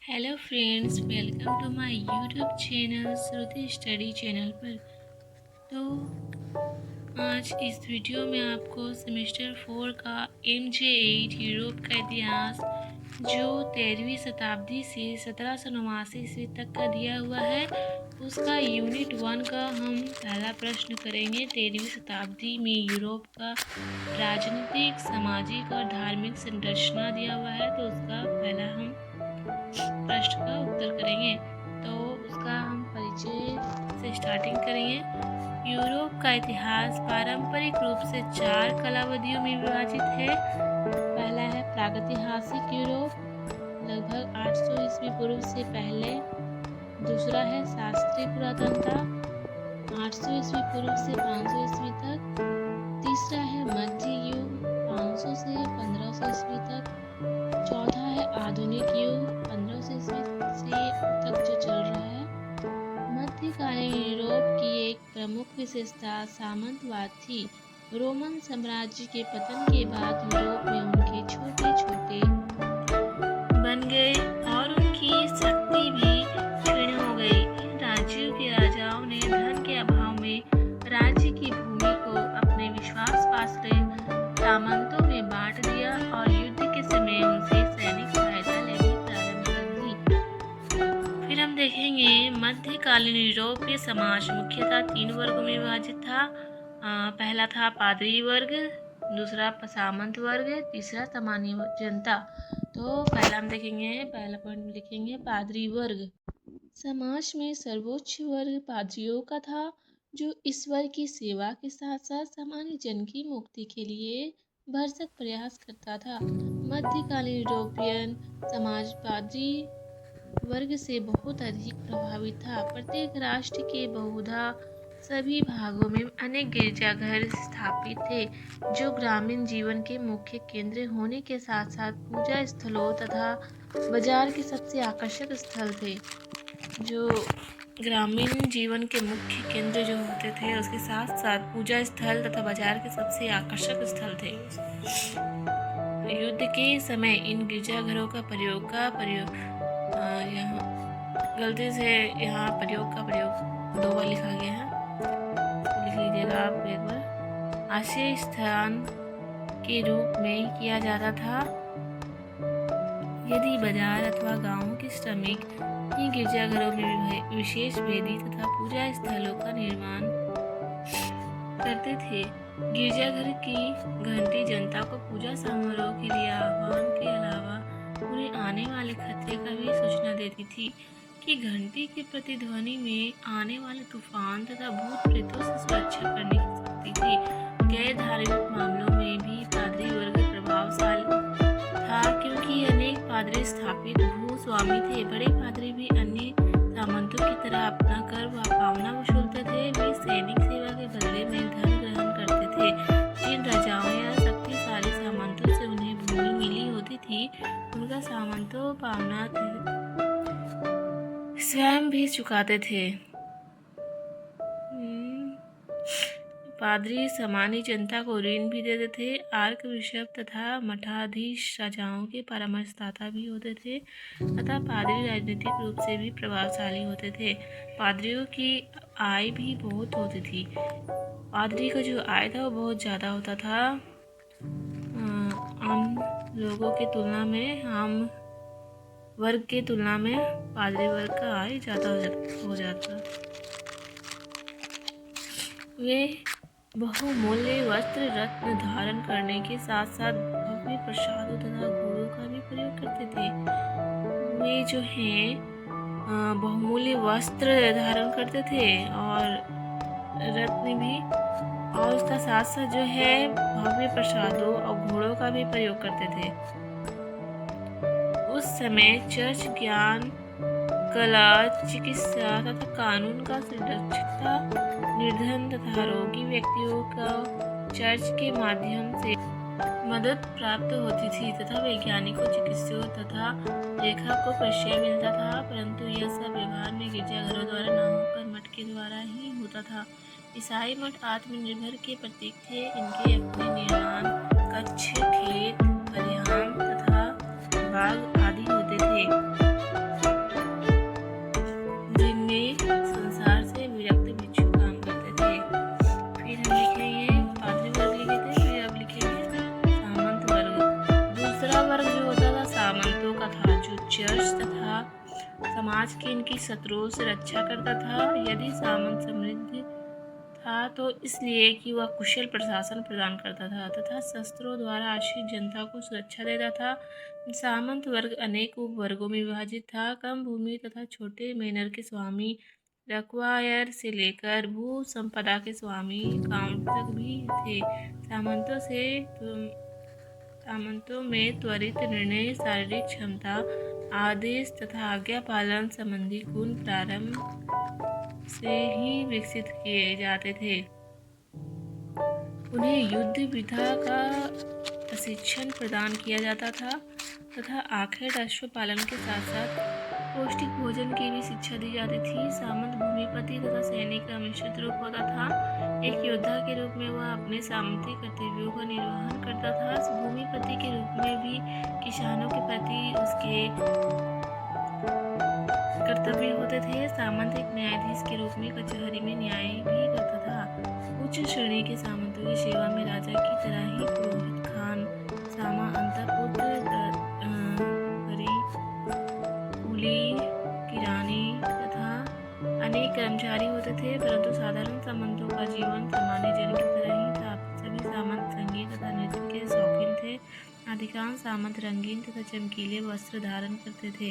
Hello friends, welcome to my YouTube channel Shruti study channel पर। तो आज इस वीडियो में आपको सेमेस्टर 4 का MJ8 यूरोप का इतिहास जो 13वीं शताब्दी से 1789 ईस्वी तक का दिया हुआ है, उसका यूनिट 1 का हम पहला प्रश्न करेंगे। 13वीं शताब्दी में यूरोप का राजनीतिक, सामाजिक और धार्मिक संरचना दिया हुआ है, तो उसका पहला हम प्रश्न का उत्तर करेंगे। तो उसका हम परिचय से स्टार्टिंग करेंगे। यूरोप का इतिहास पारंपरिक रूप से 4 कालावधियों में विभाजित है। पहला है प्रागैतिहासिक यूरोप, लगभग 800 ईस्वी पूर्व से पहले। दूसरा है शास्त्रीय पुरातनता, 800 ईस्वी पूर्व से 500 ईस्वी तक। तीसरा है मध्य युग, 500 से 1500 ईस्वी तक। चौथा है आधुनिक युग, 1500 ईस्वी से तक जो चल रहा है। मध्यकालीन यूरोप की एक प्रमुख विशेषता सामंतवाद थी। रोमन साम्राज्य के पतन के बाद यूरोप में उनके छोटे छोटे बन गए और उनकी शक्ति भी क्षीण हो गई। इन राज्यों के राजाओं ने धन के अभाव में राज्य की भूमि को अपने विश्वास पात्र सामंतों में बांट दिया और युद्ध के समय उनसे सैनिक सहायता लेनी प्रारंभ कर दी। फिर हम देखेंगे मध्यकालीन यूरोपीय समाज मुख्यतः 3 वर्गों में विभाजित था। पहला था पादरी वर्ग, दूसरा सामंत वर्ग, तीसरा सामान्य जनता। तो पहला हम देखेंगे, पहला पॉइंट में लिखेंगे पादरी वर्ग। समाज में सर्वोच्च वर्ग पादरियों का था, जो ईश्वर की सेवा के साथ साथ सामान्य जन की मुक्ति के लिए भरसक प्रयास करता था। मध्यकालीन यूरोपियन समाज पादरी वर्ग से बहुत अधिक प्रभावित था। प्रत्येक राष्ट्र के बहुधा सभी भागों में अनेक गिरजाघर स्थापित थे, जो ग्रामीण जीवन के मुख्य केंद्र होने के साथ साथ पूजा स्थलों तथा बाजार के सबसे आकर्षक स्थल थे। जो ग्रामीण जीवन के मुख्य केंद्र जो होते थे, उसके साथ साथ पूजा स्थल तथा बाजार के सबसे आकर्षक स्थल थे। युद्ध के समय इन गिरजाघरों का प्रयोग यहाँ गलती से यहाँ प्रयोग का प्रयोग 2 बार लिखा गया है, तो लिख लीजिएगा आप एक बार। आश्रय स्थान के रूप में किया जाता था। यदि बाजार अथवा गांवों के श्रमिक इन गिरजाघरों में विशेष वेदी तथा पूजा स्थलों का निर्माण करते थे। गिरजाघर की घंटी जनता को पूजा समारोह के लिए आह्वान के अलावा उन्हें आने वाले खतरे का भी सूचना देती थी कि घंटी के प्रतिध्वनि में आने वाले तूफान तथा भूत प्रेतों से सुरक्षा करने की शक्ति थी। गैर धार्मिक मामलों में भी पादरी वर्ग प्रभावशाली था, क्योंकि अनेक पादरी स्थापित भूस्वामी थे। बड़े पादरी भी अन्य सामंतों की तरह अपना कर व पावना वसूलते थे। वे सैनिक सेवा के बदले में धन ग्रहण करते थे। जिन राजाओं या शक्तिशाली सामंतों से उन्हें भूमि मिली होती थी, उनका सामंतों पावना स्वयं भी चुकाते थे। पादरी सामान्य जनता को ऋण भी देते थे। आर्क बिशप तथा मठाधीश राजाओं के परामर्शदाता भी होते थे तथा पादरी राजनीतिक रूप से भी प्रभावशाली होते थे। पादरियों की आय भी बहुत होती थी। पादरी का जो आय था वो बहुत ज़्यादा होता था। आम लोगों की तुलना में, आम वर्ग की तुलना में पादरी वर्ग का आय ज़्यादा हो जाता। वे बहुमूल्य वस्त्र रत्न धारण करने के साथ साथ भव्य प्रसादों तथा घोड़ों का भी प्रयोग करते थे। वे जो हैं बहुमूल्य वस्त्र धारण करते थे और रत्न भी, और उसका साथ साथ जो है भव्य प्रसादों और घोड़ों का भी प्रयोग करते थे। उस समय चर्च ज्ञान, कला, चिकित्सा तथा कानून का संरक्षक था। निर्धन तथा रोगी व्यक्तियों का चर्च के माध्यम से मदद प्राप्त होती थी तथा वैज्ञानिकों, चिकित्सकों तथा लेखकों को प्रश्रय मिलता था, परंतु यह सब व्यवहार में गिरजाघरों द्वारा न होकर मठ के द्वारा ही होता था। ईसाई मठ आत्मनिर्भर के प्रतीक थे। इनके अपने निर्माण कक्ष, खेत, खलिहान तथा बाग आदि होते थे। चर्च तथा समाज की इनकी शत्रुओं से रक्षा करता था। यदि सामंत समृद्ध था तो इसलिए कि वह कुशल प्रशासन प्रदान करता था तथा शस्त्रों द्वारा आश्रित जनता को सुरक्षा देता था। सामंत वर्ग अनेक उपवर्गों में विभाजित था। कम भूमि तथा छोटे मैनर के स्वामी रक्वायर से लेकर भू संपदा के स्वामी काउंट तक भी थे। सामंतों में त्वरित निर्णय, शारीरिक क्षमता, आदेश तथा आज्ञा पालन संबंधी गुण प्रारंभ से ही विकसित किए जाते थे। उन्हें युद्ध विधा का प्रशिक्षण प्रदान किया जाता था तथा आखिर अश्व पालन के साथ साथ पौष्टिक भोजन की भी शिक्षा दी जाती थी। सामंत भूमिपति तथा सैनिक का मिश्रित रूप होता था। एक योद्धा के रूप में वह अपने सामंती कर्तव्यों का निर्वहन करता था। भूमिपति के रूप में भी किसानों के प्रति उसके कर्तव्य होते थे। सामंत एक न्यायाधीश के रूप में कचहरी में न्याय भी करता था। उच्च श्रेणी के सामंतों की सेवा में राजा की तरह ही पुरोहित, खान, सामा, अंतपुत्र, कुली, किरानी तथा अनेक कर्मचारी होते थे। परंतु साधारण सामंतों का जीवन सामान्य जन की तरह ही था। सभी सामंत संगीत तथा नृत्य के शौकीन थे। अधिकांश सामंत रंगीन तथा चमकीले वस्त्र धारण करते थे।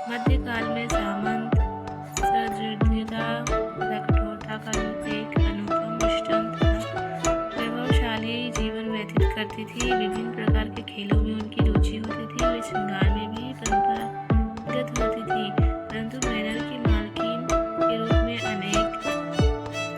मध्यकाल में सामंत सदृढ़ता तथा कठोरता का एक अनुपम दृष्टांत तथा वैभवशाली जीवन व्यतीत करती थी। विभिन्न प्रकार के खेलों में उनकी रुचि होती थी। वे श्रृंगार में भी परंपरागत होती थी। परंतु मैनर की मालकिन के रूप में अनेक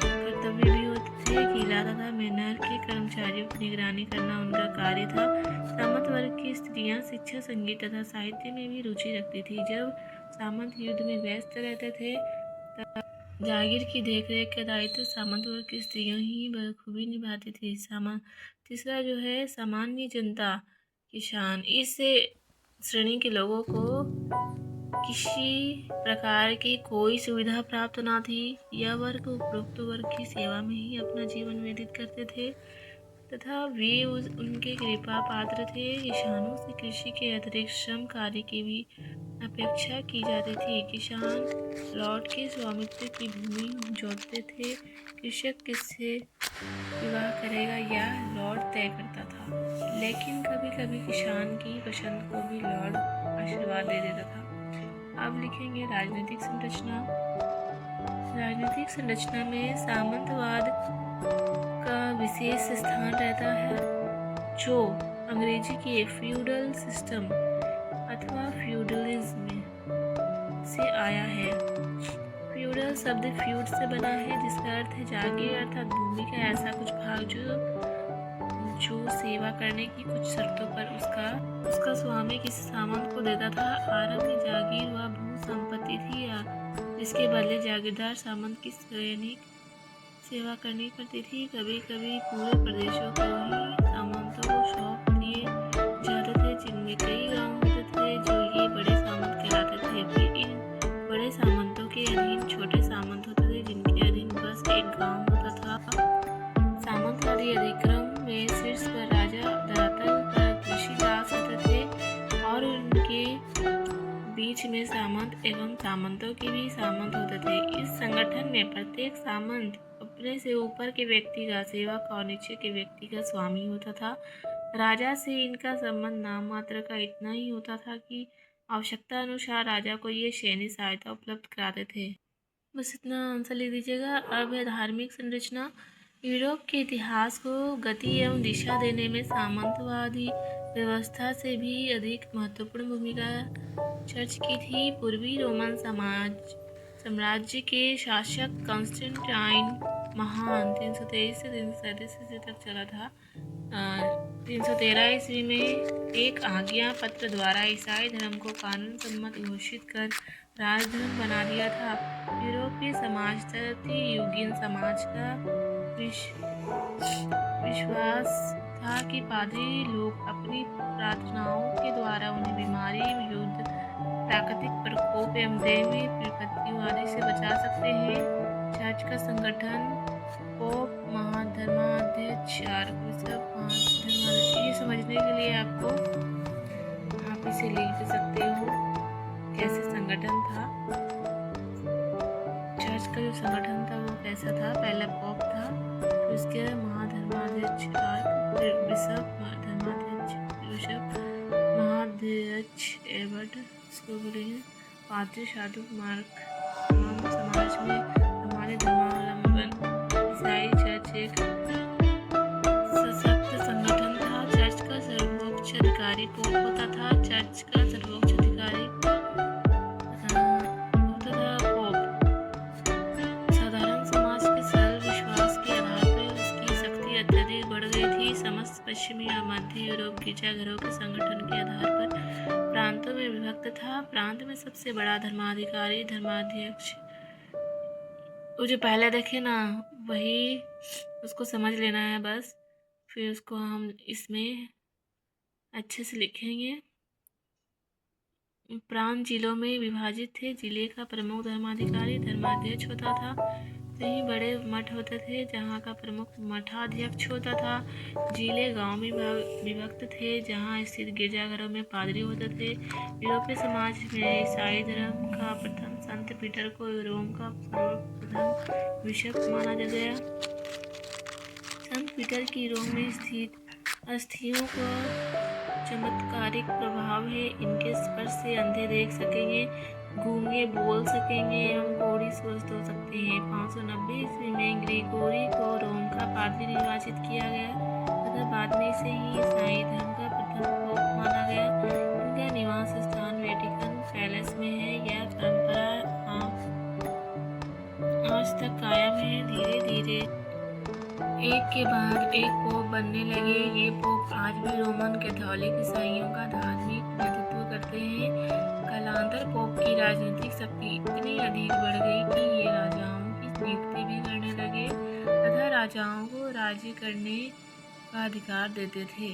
कर्तव्य भी होते थे। किला तथा मैनर के कर्मचारियों की निगरानी करना उनका कार्य था। सामंत वर्ग की स्त्रियां शिक्षा, संगीत तथा साहित्य में भी रुचि रखती थी। जब सामंत युद्ध में व्यस्त रहते थे तब जागीर की देखरेख का दायित्व सामंत वर्ग की स्त्रियां ही बखूबी निभाती थी। तीसरा जो है सामान्य जनता, किसान। इस श्रेणी के लोगों को किसी प्रकार की कोई सुविधा प्राप्त न थी। यह वर्ग उपरोक्त वर्ग की सेवा में ही अपना जीवन व्यतीत करते थे तथा वे उनके कृपा पात्र थे। किसानों से कृषि के अतिरिक्त श्रम कार्य की भी अपेक्षा की जाती थी। किसान लॉट के स्वामित्व की भूमि जोतते थे। कृषक किससे विवाह करेगा यह लॉर्ड तय करता था। लेकिन कभी कभी किसान की पसंद को भी लॉर्ड आशीर्वाद दे देता था। अब लिखेंगे राजनीतिक संरचना। राजनीतिक संरचना में सामंतवाद का विशेष स्थान रहता है, जो अंग्रेजी के फ्यूडल सिस्टम अथवा फ्यूडलिज्म से आया है। फ्यूडल शब्द फ्यूड से बना है, जिसका अर्थ है जागीर, अर्थात भूमि का ऐसा कुछ भाग जो सेवा करने की कुछ शर्तों पर उसका स्वामी किसी सामंत को देता था। आरंभ में जागीर व भू संपत्ति थी, जिसके बदले जागीरदार सामंत की सैनिक सेवा करनी पड़ती थी। कभी कभी पूरे प्रदेशों को ही सामंतों को सौंप दिए जाते थे, जिनमें कई गांव होते थे जो ये बड़े सामंत कहलाते थे। फिर इन बड़े सामंतों के अधीन छोटे सामंत होते थे, जिनके अधीन बस एक गांव होता था। सामंतवादी अधिक्रम में शीर्ष पर राजा, धरातल पर कृषिदास होते थे और उनके बीच में सामंत एवं सामंतों के भी सामंत होते थे। इस संगठन में प्रत्येक सामंत अपने से ऊपर के व्यक्ति का सेवक और नीचे के व्यक्ति का स्वामी होता था। राजा से इनका संबंध नाम मात्र का इतना ही होता था कि आवश्यकता अनुसार राजा को ये सैन्य सहायता उपलब्ध कराते थे। बस इतना आंसर लिख दीजिएगा। अब है धार्मिक संरचना। यूरोप के इतिहास को गति एवं दिशा देने में सामंतवादी व्यवस्था से भी अधिक महत्वपूर्ण भूमिका चर्च की थी। पूर्वी रोमन साम्राज्य के शासक कॉन्स्टेंटाइन महान 323 से 337 ईस्वी तक चला था। 313 ईस्वी में एक आज्ञा पत्र द्वारा ईसाई धर्म को कानून सम्मत घोषित कर राजधर्म बना दिया था। यूरोपीय समाज तथा युगीन समाज का विश्वास था कि पादरी लोग अपनी प्रार्थनाओं के द्वारा उन्हें बीमारी, युद्ध, प्राकृतिक प्रकोप एवं दैवीय विपत्तियों आदि से बचा सकते हैं। चर्च का संगठन पोप, महाधर्माध्यक्ष, आर्कबिशप, महाधर्माध्यक्ष, ये समझने के लिए आप इसे लिख सकते हो। का जो संगठन था वो कैसा था? पहला पोप था, फिर उसके महाधर्माध्यक्ष फिर बिशप एबट, इसको बोलेंगे पाद्री, साधु, मार्क। हम समाज में हमारे धर्मावलंबन ईसाई चर्च एक सशक्त संगठन था। चर्च का सर्वोच्च अधिकारी पोप होता था। चर्च का सर्वोच्च अधिकारी होता था पोप। साधारण समाज के सरल विश्वास के आधार पर उसकी शक्ति अत्यधिक बढ़ गई थी। समस्त पश्चिमी और मध्य यूरोप गिरजाघरों के संगठन के आधार पर प्रांतों में विभक्त था। प्रांत में सबसे बड़ा धर्माधिकारी धर्माध्यक्ष, वो जो पहले देखे ना वही उसको समझ लेना है बस, फिर उसको हम इसमें अच्छे से लिखेंगे। प्रांत जिलों में विभाजित थे। जिले का प्रमुख धर्माधिकारी धर्माध्यक्ष होता था। कई बड़े मठ होते थे जहाँ का प्रमुख मठाध्यक्ष होता था। जिले गांव में विभक्त थे जहाँ स्थित गिरजाघरों में पादरी होते थे। यूरोपीय समाज में ईसाई धर्म का प्रथम संत पीटर को रोम का सर्वप्रथम बिशप माना गया। संत पीटर की रोम में स्थित अस्थियों का चमत्कारिक प्रभाव है। इनके स्पर्श से अंधे देख सकेंगे, गूंगे बोल सकेंगे एवं कोढ़ी स्वस्थ हो सकते हैं। 590 ईस्वी में ग्रिगोरी को रोम का पादरी निर्वाचित किया गया तथा बाद में इसे ही ईसाई धर्म का प्रथम पोप माना गया। इनका निवास स्थान वेटिकन पैलेस में है। यह परंपरा आज तक कायम है। धीरे धीरे एक के बाद एक पोप बनने लगे। ये पोप आज भी रोमन कैथोलिक ईसाइयों का धार्मिक नेतृत्व करते हैं। कालांतर पोप की राजनीतिक शक्ति इतनी अधिक बढ़ गई कि ये राजाओं की नियुक्ति भी करने लगे तथा राजाओं को राज्य करने का अधिकार देते थे।